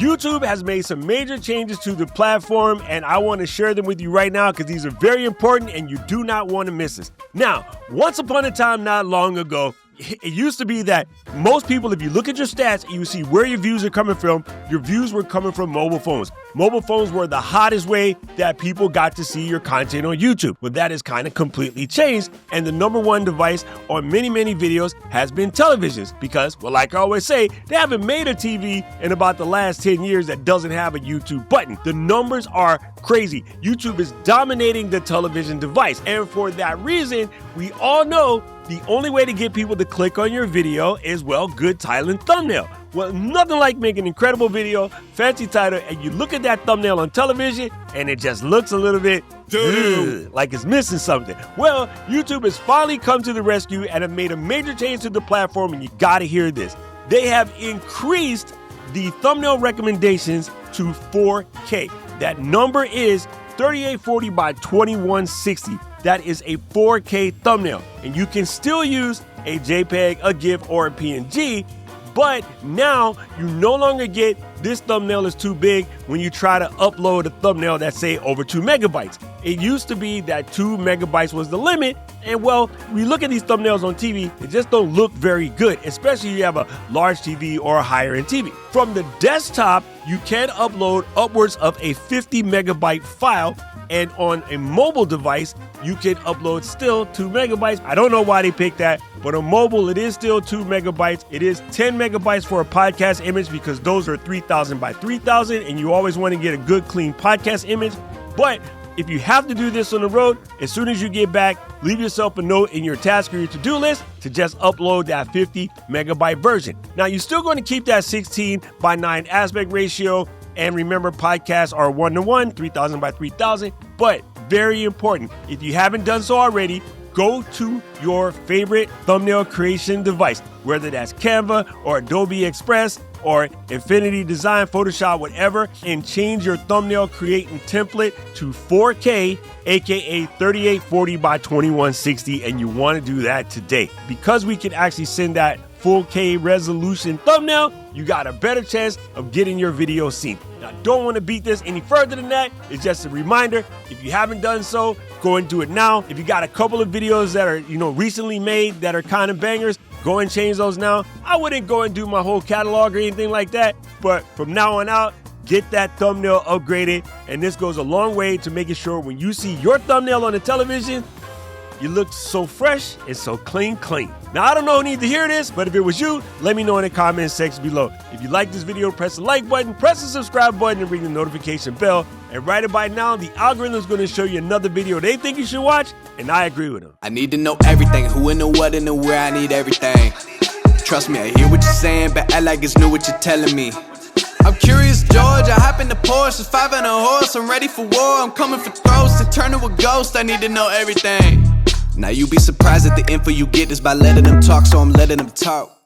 YouTube has made some major changes to the platform, and I want to share them with you right now because these are very important and you do not want to miss this. Now, once upon a time not long ago, it used to be that most people, if you look at your stats and you see where your views are coming from, your views were coming from mobile phones. Mobile phones were the hottest way that people got to see your content on YouTube. But that has kind of completely changed, and the number one device on many videos has been televisions because, well, like I always say, they haven't made a TV in about the last 10 years that doesn't have a YouTube button. The numbers are crazy. YouTube is dominating the television device, and for that reason, we all know the only way to get people to click on your video is, well, good title and thumbnail. Well, nothing like making an incredible video, fancy title, and you look at that thumbnail on television and it just looks a little bit like it's missing something. Well, YouTube has finally come to the rescue and have made a major change to the platform, and you gotta hear this. They have increased the thumbnail recommendations to 4K. That number is 3840 by 2160. That is a 4K thumbnail, and you can still use a JPEG, a GIF, or a PNG, but now you no longer get this thumbnail is too big when you try to upload a thumbnail that's, say, over 2 megabytes. It used to be that 2 megabytes was the limit, and well, when you look at these thumbnails on TV, they just don't look very good, especially if you have a large TV or a higher end TV. From the desktop, you can upload upwards of a 50 megabyte file, and on a mobile device, you can upload still 2 megabytes. I don't know why they picked that, but on mobile, it is still 2 megabytes. It is 10 megabytes for a podcast image because those are 3,000 by 3,000, and you always want to get a good, clean podcast image. But if you have to do this on the road, as soon as you get back, leave yourself a note in your task or your to-do list to just upload that 50 megabyte version. Now, you're still going to keep that 16 by 9 aspect ratio. And remember, podcasts are 1:1, 3,000 by 3,000. But very important, if you haven't done so already, go to your favorite thumbnail creation device, whether that's Canva or Adobe Express or Infinity Design, Photoshop, whatever, and change your thumbnail creating template to 4K, aka 3840 by 2160, and you want to do that today. Because we can actually send that full K resolution thumbnail, you got a better chance of getting your video seen. Now, don't want to beat this any further than that. It's just a reminder. If you haven't done so, go and do it now. If you got a couple of videos that are, recently made that are kind of bangers, go and change those now. I wouldn't go and do my whole catalog or anything like that, but from now on out, get that thumbnail upgraded. And this goes a long way to making sure when you see your thumbnail on the television, you look so fresh and so clean. Now, I don't know who needs to hear this, but if it was you, let me know in the comments section below. If you like this video, press the like button, press the subscribe button, and ring the notification bell. And right about now, the algorithm is going to show you another video they think you should watch, and I agree with them. I need to know everything, who and the what and the where, I need everything. Trust me, I hear what you're saying, but act like it's new what you're telling me. I'm curious, George, I hop in the Porsche, 5 and a horse, I'm ready for war, I'm coming for throats, to turn to a ghost, I need to know everything. Now you be surprised at the info you get is by letting them talk, so I'm letting them talk.